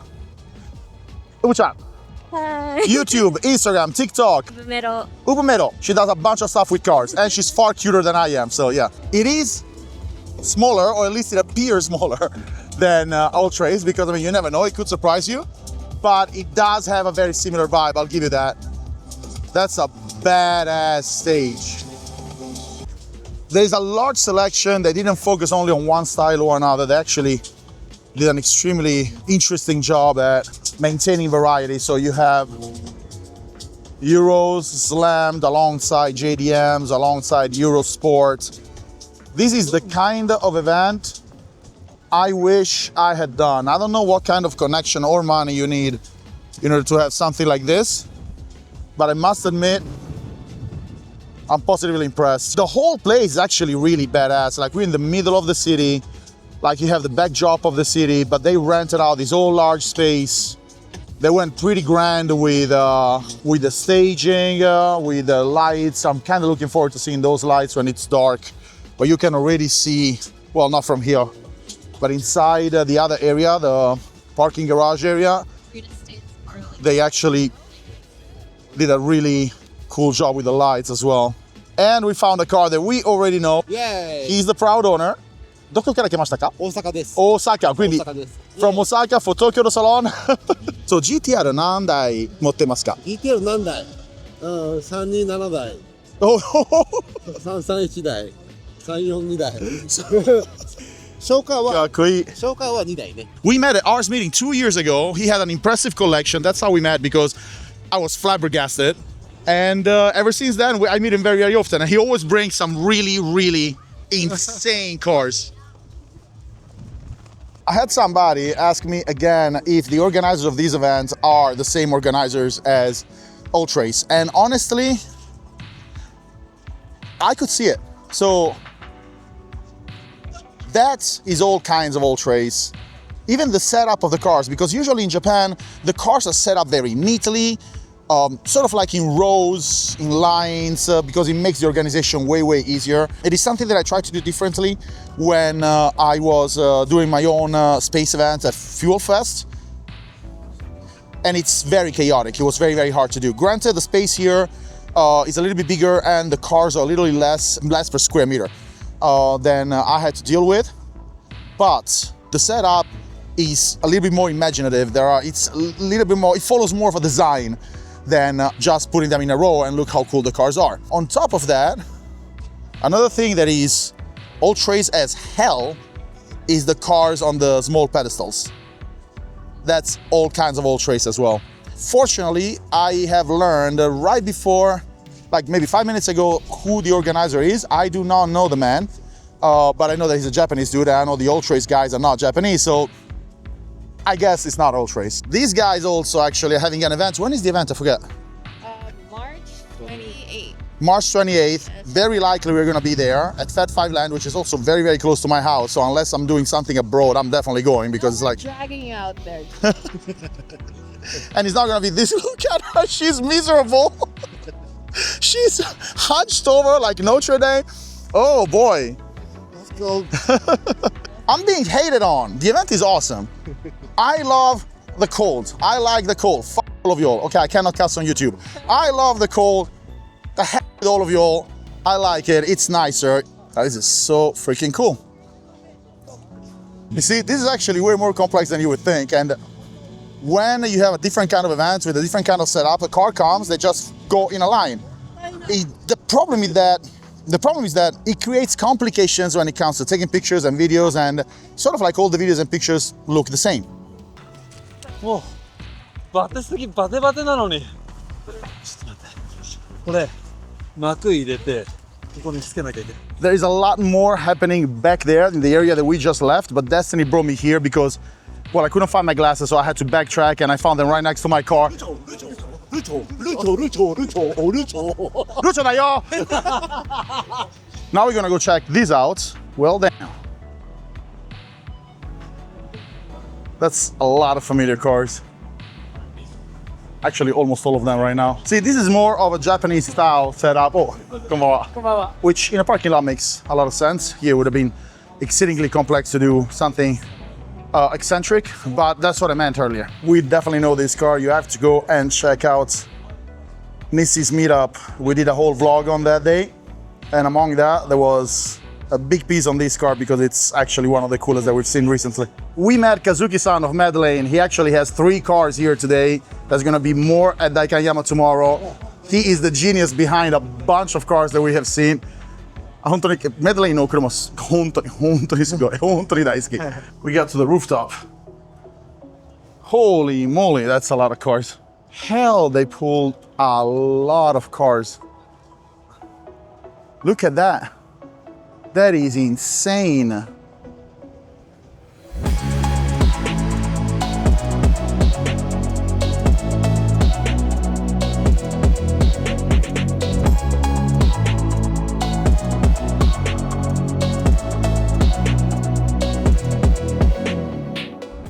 Ubu-chan. Hi. YouTube, Instagram, TikTok. Middle. Ubu Middle. She does a bunch of stuff with cars, and she's far cuter than I am, so yeah. It is smaller, or at least it appears smaller than Ultras, because I mean, you never know, it could surprise you. But it does have a very similar vibe, I'll give you that. That's a badass stage. There's a large selection. They didn't focus only on one style or another. They actually did an extremely interesting job at maintaining variety. So you have Euros slammed alongside JDMs, alongside Euro Sport. This is the kind of event I wish I had done. I don't know what kind of connection or money you need in order to have something like this, but I must admit, I'm positively impressed. The whole place is actually really badass. Like, we're in the middle of the city, like you have the backdrop of the city, but they rented out this whole large space. They went pretty grand with the staging, with the lights. I'm kind of looking forward to seeing those lights when it's dark, but you can already see, well, not from here, but inside the other area, the parking garage area, they actually did a really cool job with the lights as well. And we found a car that we already know. Yay! He's the proud owner. どこから来ましたか? 大阪です。大阪、quindi 大阪です。 from Osaka for Tokyo Auto Salon. So GTR 何台持ってますか? ETL 何台327台。331台。342台。ショーカーは2台ね。 We met at ours meeting 2 years ago. He had an impressive collection. That's how we met, because I was flabbergasted. And ever since then, I meet him very, very often. And he always brings some really, really insane cars. I had somebody ask me again if the organizers of these events are the same organizers as Ultras. And honestly, I could see it. So that is all kinds of Ultras. Even the setup of the cars, because usually in Japan, the cars are set up very neatly. sort of like in rows, in lines, because it makes the organization way easier. It is something that I try to do differently when I was doing my own space event at Fuel Fest. And it's very chaotic. It was very hard to do. Granted, the space here is a little bit bigger and the cars are a little less per square meter than I had to deal with. But the setup is a little bit more imaginative. It's a little bit more, it follows more of a design than just putting them in a row and look how cool the cars are. On top of that, another thing that is all-trace as hell is the cars on the small pedestals. That's all kinds of all-trace as well. Fortunately, I have learned right before, like maybe 5 minutes ago, who the organizer is. I do not know the man, but I know that he's a Japanese dude, and I know the all-trace guys are not Japanese, so I guess it's not all-trace. These guys also actually are having an event. When is the event? I forget. March 28th. March 28th. Very likely we're gonna be there at Fat Five Land, which is also very close to my house. So unless I'm doing something abroad, I'm definitely going because it's like Dragging you out there. and it's not gonna be this. Look at her, she's miserable. She's hunched over like Notre Dame. Oh boy. Let's go. I'm being hated on. The event is awesome. I love the cold. I like the cold. F all of y'all. Okay, I cannot cuss on YouTube. I love the cold. The heck with all of y'all. I like it. It's nicer. This is so freaking cool. You see, this is actually way more complex than you would think. And when you have a different kind of event with a different kind of setup, a car comes, they just go in a line. The problem is that it creates complications when it comes to taking pictures and videos, and sort of like all the videos and pictures look the same. もうバテすぎバテバテなのに。ちょっと待って。これ幕入れてここにつけなきゃいけない。 There is a lot more happening back there in the area that we just left, but Destiny brought me here because, well, I couldn't find my glasses, so I had to backtrack, and I found them right next to my car. Lucho da yo! Now we're gonna go check these out. Well, damn. That's a lot of familiar cars. Actually, almost all of them right now. See, this is more of a Japanese style setup. Oh, konbanwa. Which in a parking lot makes a lot of sense. Here it would have been exceedingly complex to do something eccentric, but that's what I meant earlier. We definitely know this car. You have to go and check out Nissy's meetup. We did a whole vlog on that day, and among that there was a big piece on this car because it's actually one of the coolest that we've seen recently. We met Kazuki-san of Medellin. He actually has 3 cars here today. There's gonna be more at Daikanyama tomorrow. He is the genius behind a bunch of cars that we have seen. 本当にメドレーの車本当にすごい本当に大好き We got to the rooftop. Holy moly, that's a lot of cars. Hell, they pulled a lot of cars. Look at that. That is insane.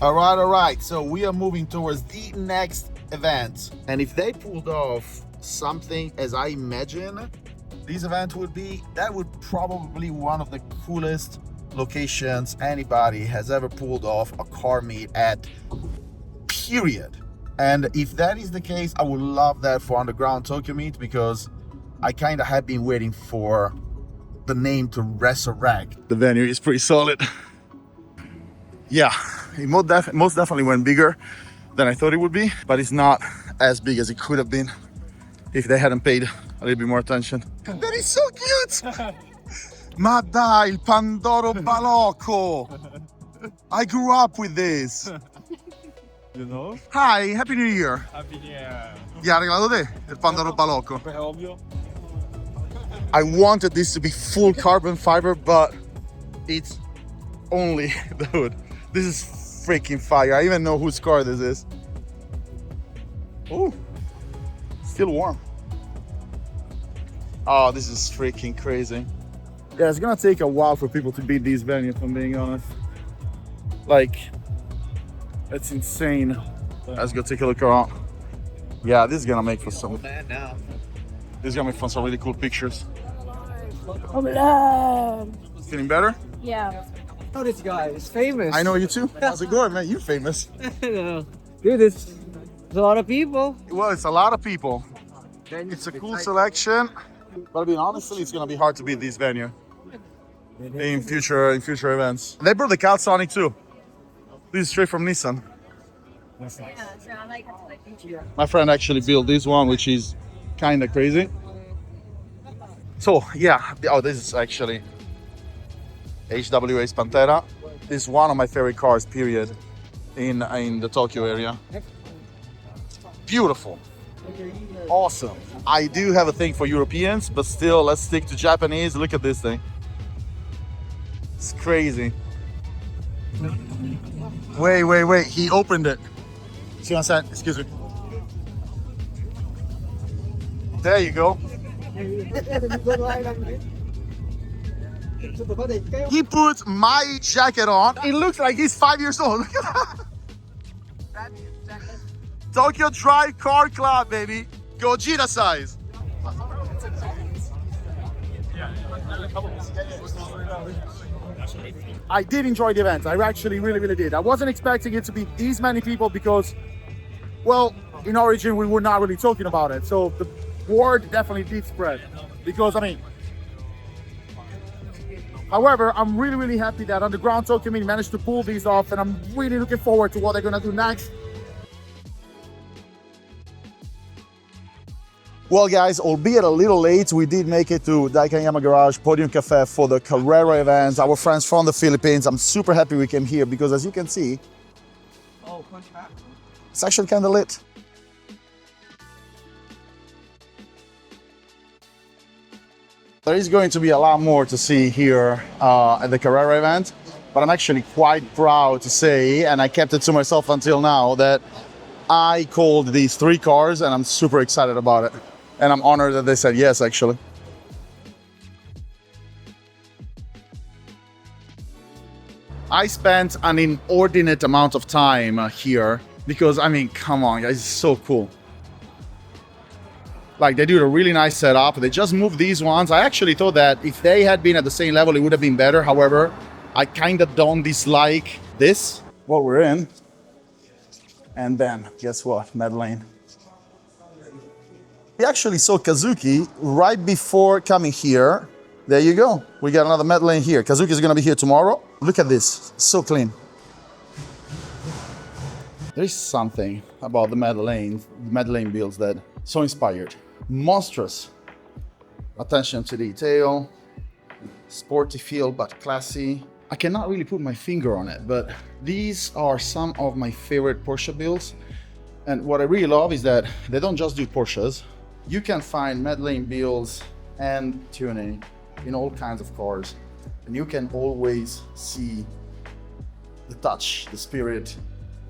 All right, so we are moving towards the next event. And if they pulled off something as I imagine this event would be, that would probably be one of the coolest locations anybody has ever pulled off a car meet at, period. And if that is the case, I would love that for Underground Tokyo Meet, because I kind of have been waiting for the name to resurrect. The venue is pretty solid. Yeah, it most definitely went bigger than I thought it would be, but it's not as big as it could have been if they hadn't paid a little bit more attention. That is so cute! Ma dai, il Pandoro Balocco! I grew up with this. You know? Hi, Happy New Year. Happy New Year. Yeah, regalato te, il Pandoro Balocco. È ovvio. I wanted this to be full carbon fiber, but it's only the hood. This is freaking fire. I even know whose car this is. Oh, still warm. Oh, this is freaking crazy. Yeah, it's gonna take a while for people to beat these venues, if I'm being honest. Like, that's insane. Let's go take a look around. Yeah, this is gonna make for some. This is gonna make for some really cool pictures. Feeling better? Yeah. Oh, this guy is famous. I know you too. How's it going, man? You famous. Dude, there's a lot of people. Well, it's a lot of people. It's a cool selection. But I mean, honestly, it's gonna be hard to beat this venue in future events. They brought the Calsonic too. This is straight from Nissan. My friend actually built this one, which is kind of crazy. So yeah, oh, this is actually HWA's Pantera. This is one of my favorite cars, period, in the Tokyo area. Beautiful, awesome. I do have a thing for Europeans, but still, let's stick to Japanese. Look at this thing. It's crazy. Wait. He opened it. See what I'm saying? Excuse me. There you go. He put my jacket on. It looks like he's 5 years old. Look at that. Tokyo Drive Car Club, baby. Gogeta size. I did enjoy the event. I actually really did. I wasn't expecting it to be these many people because, well, in origin we were not really talking about it. So the word definitely did spread. Because I mean, however, I'm really happy that Underground Tokyo Meet managed to pull these off, and I'm really looking forward to what they're gonna do next. Well guys, albeit a little late, we did make it to Daikanyama Garage Podium Cafe for the Carrera event. Our friends from the Philippines. I'm super happy we came here because as you can see, it's actually kind of lit. There is going to be a lot more to see here at the Carrera event, but I'm actually quite proud to say, and I kept it to myself until now, that I called these 3 cars and I'm super excited about it. And I'm honored that they said yes, actually. I spent an inordinate amount of time here because, I mean, come on, guys, it's so cool. Like, they do a really nice setup. They just moved these ones. I actually thought that if they had been at the same level, it would have been better. However, I kind of don't dislike this, what we're in. And then, guess what? Medellin. We actually saw Kazuki right before coming here. There you go. We got another Medellin here. Kazuki is going to be here tomorrow. Look at this. So clean. There's something about the Medellin builds that so inspired. Monstrous. Attention to detail. Sporty feel, but classy. I cannot really put my finger on it, but these are some of my favorite Porsche builds. And what I really love is that they don't just do Porsches. You can find Medellin builds and tuning in all kinds of cars. And you can always see the touch, the spirit,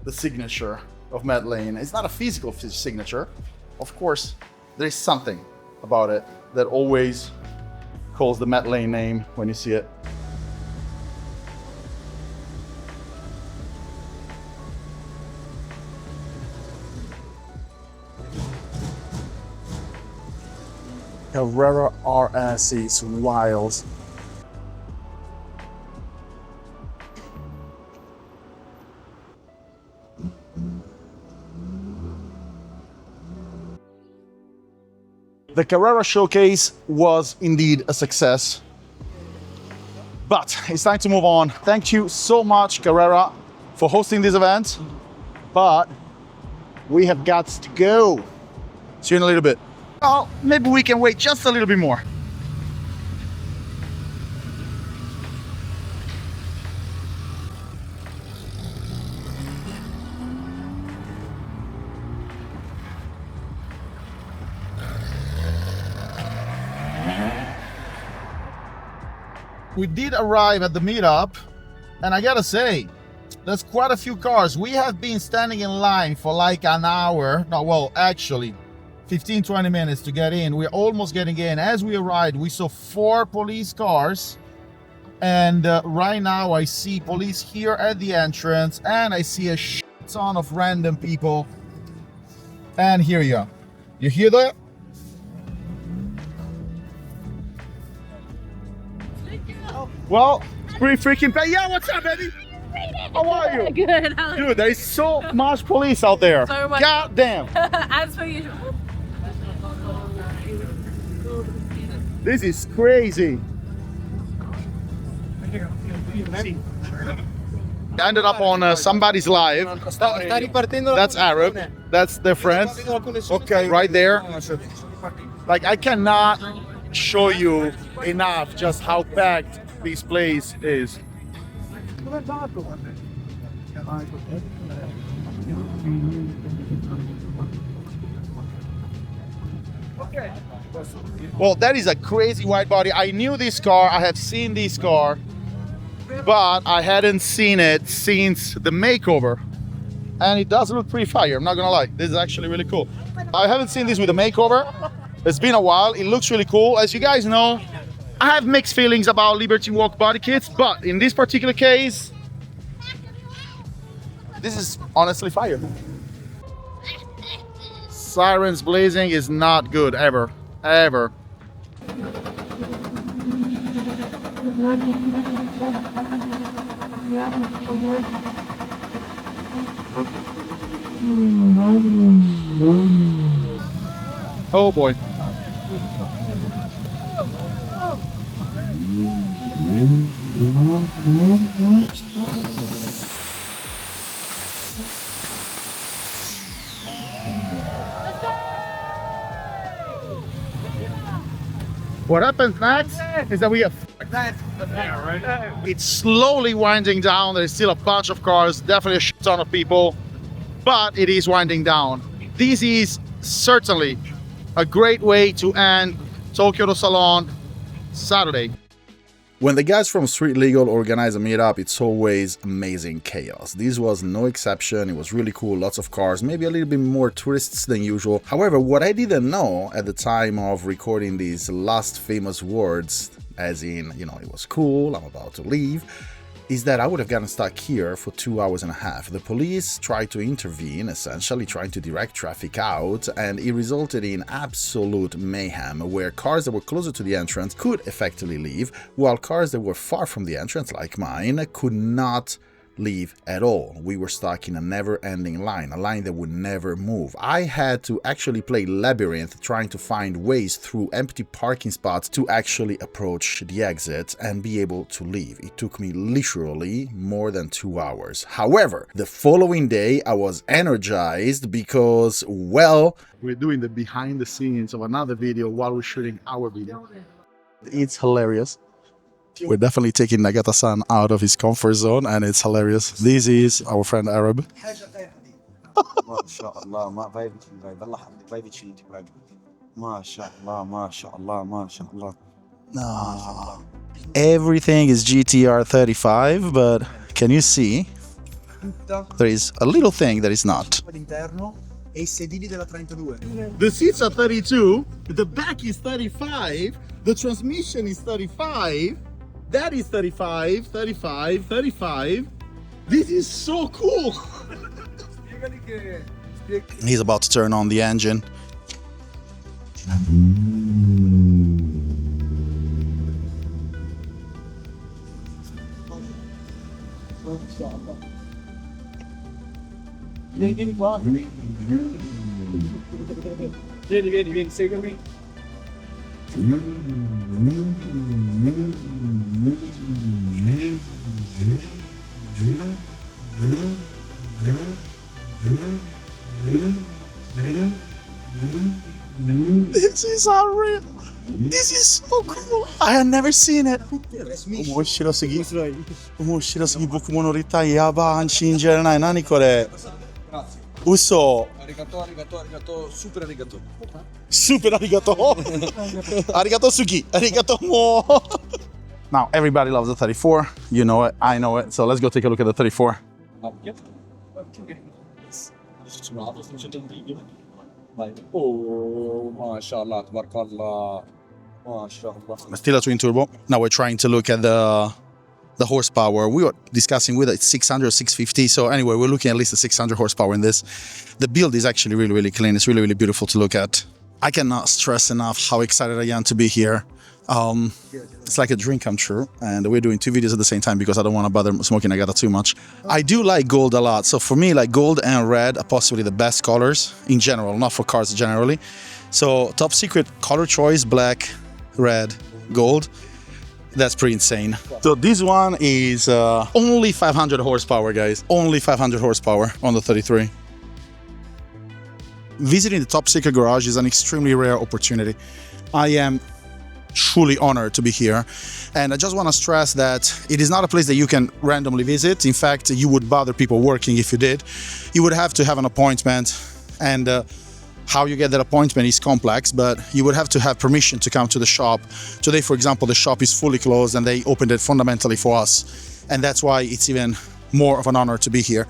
the signature of Medellin. It's not a physical signature. Of course, there is something about it that always calls the Medellin name when you see it. Carrera RS is wild. The Carrera showcase was indeed a success, but it's time to move on. Thank you so much, Carrera, for hosting this event, but we have got to go. See you in a little bit. Oh, maybe we can wait just a little bit more. We did arrive at the meetup, and I gotta say, there's quite a few cars. We have been standing in line for like an hour. No, well, actually, 15-20 minutes to get in. We're almost getting in. As we arrived, we saw 4 police cars, and right now I see police here at the entrance, and I see a ton of random people And here you go. You hear that? Well, it's pretty freaking bad. Yeah, what's up, baby? How are you? Good. Dude, there is so much police out there. So much. God damn. As per usual. This is crazy. I ended up on somebody's live. That's Arab. That's their friends. Okay. Right there. Like, I cannot show you enough just how packed this place is. Well, that is a crazy wide body. I knew this car. I have seen this car, but I hadn't seen it since the makeover. And it does look pretty fire, I'm not gonna lie. This is actually really cool. I haven't seen this with a makeover. It's been a while. It looks really cool. As you guys know, I have mixed feelings about Liberty Walk body kits, but in this particular case, this is honestly fire. Sirens blazing is not good, ever, ever. Oh boy. What happens next is that we have it's slowly winding down. There's still a bunch of cars, definitely a shit ton of people, but it is winding down. This is certainly a great way to end Tokyo Auto Salon Saturday. When the guys from Street Legal organize a meetup, it's always amazing chaos. This was no exception. It was really cool, lots of cars, maybe a little bit more tourists than usual. However, what I didn't know at the time of recording these last famous words, as in, you know, it was cool, I'm about to leave, is that I would have gotten stuck here for 2 hours and a half. The police tried to intervene, essentially trying to direct traffic out, and it resulted in absolute mayhem, where cars that were closer to the entrance could effectively leave, while cars that were far from the entrance, like mine, could not leave at all. We were stuck in a never-ending line, a line that would never move. I had to actually play labyrinth, trying to find ways through empty parking spots to actually approach the exit and be able to leave. It took me literally more than 2 hours. However, the following day I was energized because, well, we're doing the behind the scenes of another video while we're shooting our video. It's hilarious. We're definitely taking Nagata-san out of his comfort zone, and it's hilarious. This is our friend Arab. No. Everything is GTR 35, but can you see? There is a little thing that is not. The seats are 32, the back is 35, the transmission is 35. That is 35, 35, 35. This is so cool. He's about to turn on the engine. This is unreal. This is so cool. I had never seen it. 面白すぎ。面白すぎ。僕も乗りたい。やばい。信じられない。何これ。嘘。ありがとう、ありがとう、ありがとう。スーパーありがとう。スーパーありがとう。ありがとうすぎ。ありがとうもう。Now everybody loves the 34. You know it. I know it. So let's go take a look at the 34. Oh, mashallah, tabarakallah. Mashallah. Still a twin turbo. Now we're trying to look at the the horsepower. We were discussing whether it's 600 or 650. So anyway, we're looking at least a 600 horsepower in this. The build is actually really, really clean. It's really, really beautiful to look at. I cannot stress enough how excited I am to be here. It's like a dream come true, and we're doing 2 videos at the same time because I don't want to bother Smokey Nagata too much. I do like gold a lot, so for me, like gold and red are possibly the best colors in general, not for cars generally. So top secret color choice, black, red, gold. That's pretty insane. So this one is only 500 horsepower, guys. Only 500 horsepower on the 33. Visiting the top secret garage is an extremely rare opportunity. I am truly honored to be here, and I just want to stress that it is not a place that you can randomly visit. In fact, you would bother people working if you did. You would have to have an appointment, and how you get that appointment is complex, but you would have to have permission to come to the shop. Today, for example, the shop is fully closed and they opened it fundamentally for us, and that's why it's even more of an honor to be here.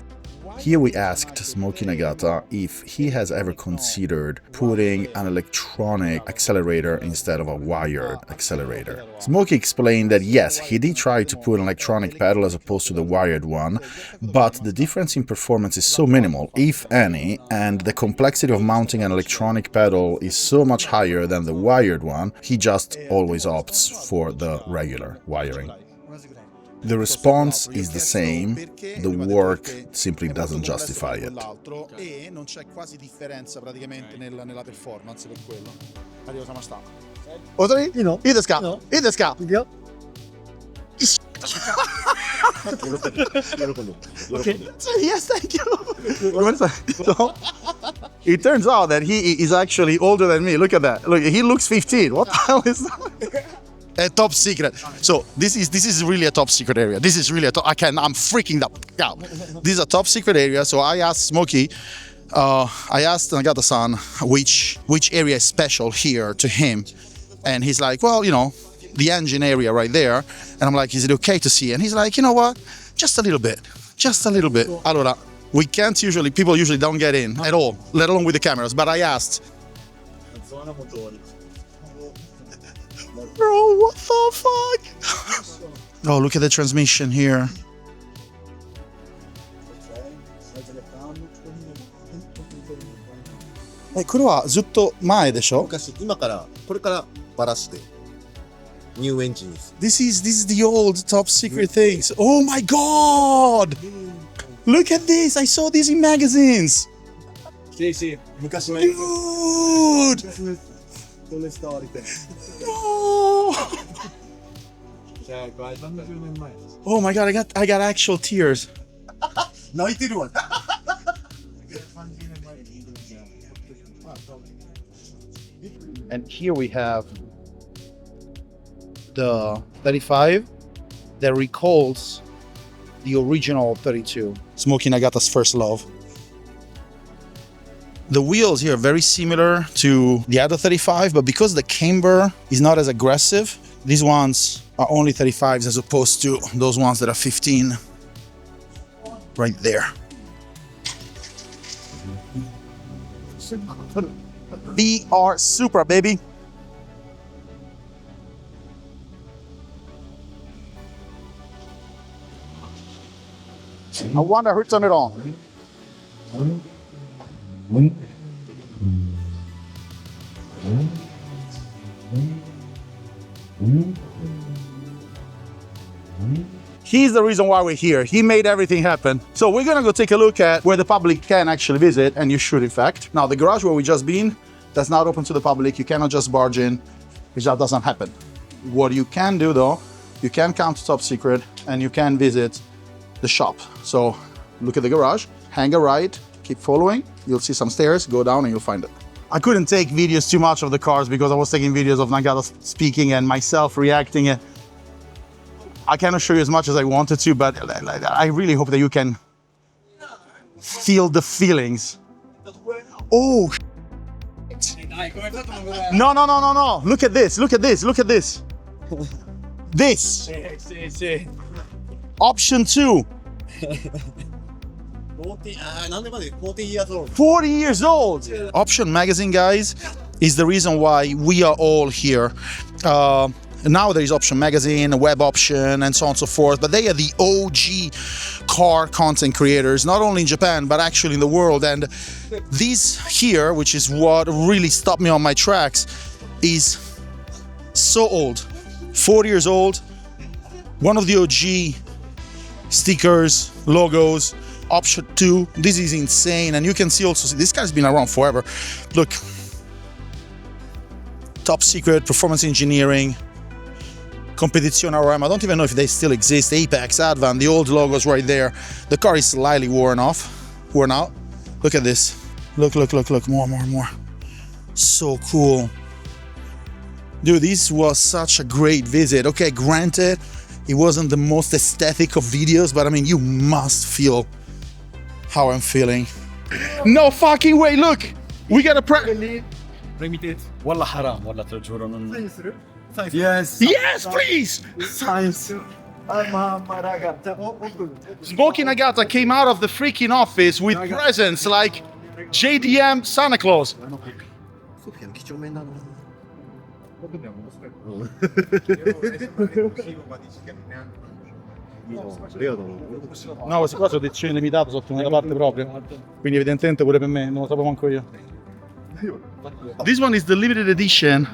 Here we asked Smokey Nagata if he has ever considered putting an electronic accelerator instead of a wired accelerator. Smokey explained that yes, he did try to put an electronic pedal as opposed to the wired one, but the difference in performance is so minimal, if any, and the complexity of mounting an electronic pedal is so much higher than the wired one, he just always opts for the regular wiring. The response is the same, the work simply doesn't justify it. Yes, thank you. So, it turns out that he is actually older than me. Look at that. Look, he looks 15. What the hell is that? A top secret. So this is really a top secret area. This is really a top. I'm freaking out. This is a top secret area. So I asked Smokey, I asked Nagata-san which area is special here to him, and he's like, well, you know, the engine area right there. And I'm like, is it okay to see? And he's like, you know what? Just a little bit. Just a little bit. Allora, people usually don't get in at all, let alone with the cameras. But I asked. Bro, what the fuck? Oh, look at the transmission here. これはずっと前でしょ？今からこれからバラしてニューエンジンです。This is the old top secret things. Oh my god! Look at this. I saw these in magazines. 昔の Dude! これ伝わりたい。 No! じゃあこれ30年前。 Oh my god, I got actual tears. 泣いてるわ。 And here we have the 35 that recalls the original 32. Smokey Nagata's first love. The wheels here are very similar to the other 35, but because the camber is not as aggressive, these ones are only 35s as opposed to those ones that are 15 right there. BR Supra, baby. I wonder who turned it on. He's the reason why we're here. He made everything happen. So we're gonna go take a look at where the public can actually visit, and you should in fact. Now the garage where we just been, that's not open to the public. You cannot just barge in, which that doesn't happen. What you can do though, you can come to Top Secret and you can visit the shop. So look at the garage, hang a right, keep following, you'll see some stairs, go down and you'll find it. I couldn't take videos too much of the cars because I was taking videos of Nagata speaking and myself reacting. And I cannot show you as much as I wanted to, but I really hope that you can feel the feelings. Oh, no. Look at this, look at this, look at this. This. Option 2. 40 years old. 40 years old. Option magazine, guys, is the reason why we are all here. Now there is Option Magazine, Web Option, and so on and so forth, but they are the OG car content creators, not only in Japan, but actually in the world. And this here, which is what really stopped me on my tracks, is so old, 40 years old, one of the OG stickers, logos, Option 2. This is insane, and you can see also, this guy's been around forever. Look, Top Secret, Performance Engineering, Competizione RM. I don't even know if they still exist. Apex, Advan, the old logos right there. The car is slightly worn out. Look at this. Look, more. So cool. Dude, this was such a great visit. Okay, granted, it wasn't the most aesthetic of videos, but I mean, you must feel how I'm feeling. No fucking way, look! We got a والله حرام والله تجبرون. Yes. Yes, please! Science. Smokey Nagata came out of the freaking office with presents like JDM Santa Claus. No, questa cosa ho edizione limitata sotto una parte propria, quindi evidentemente pure per me, non lo sapevo manco io. This one is the limited edition.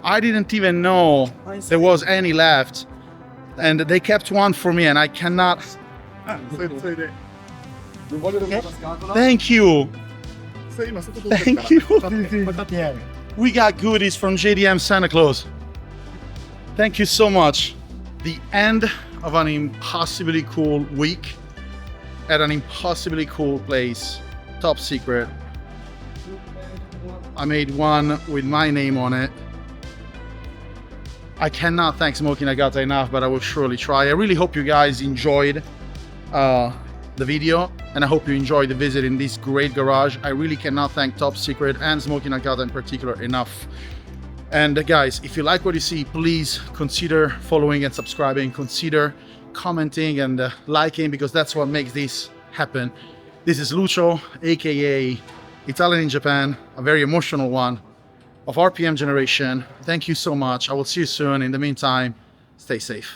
I didn't even know there was any left, and they kept one for me, and I cannot. Thank you. Thank you. We got goodies from JDM Santa Claus. Thank you so much. The end of an impossibly cool week at an impossibly cool place. Top Secret. I made one with my name on it. I cannot thank Smokey Nagata enough, but I will surely try. I really hope you guys enjoyed the video, and I hope you enjoyed the visit in this great garage. I really cannot thank Top Secret and Smokey Nagata in particular enough. And guys, if you like what you see, please consider following and subscribing, consider commenting and liking, because that's what makes this happen. This is Lucio, aka Italian in Japan, a very emotional one of RPM generation. Thank you so much. I will see you soon. In the meantime, stay safe.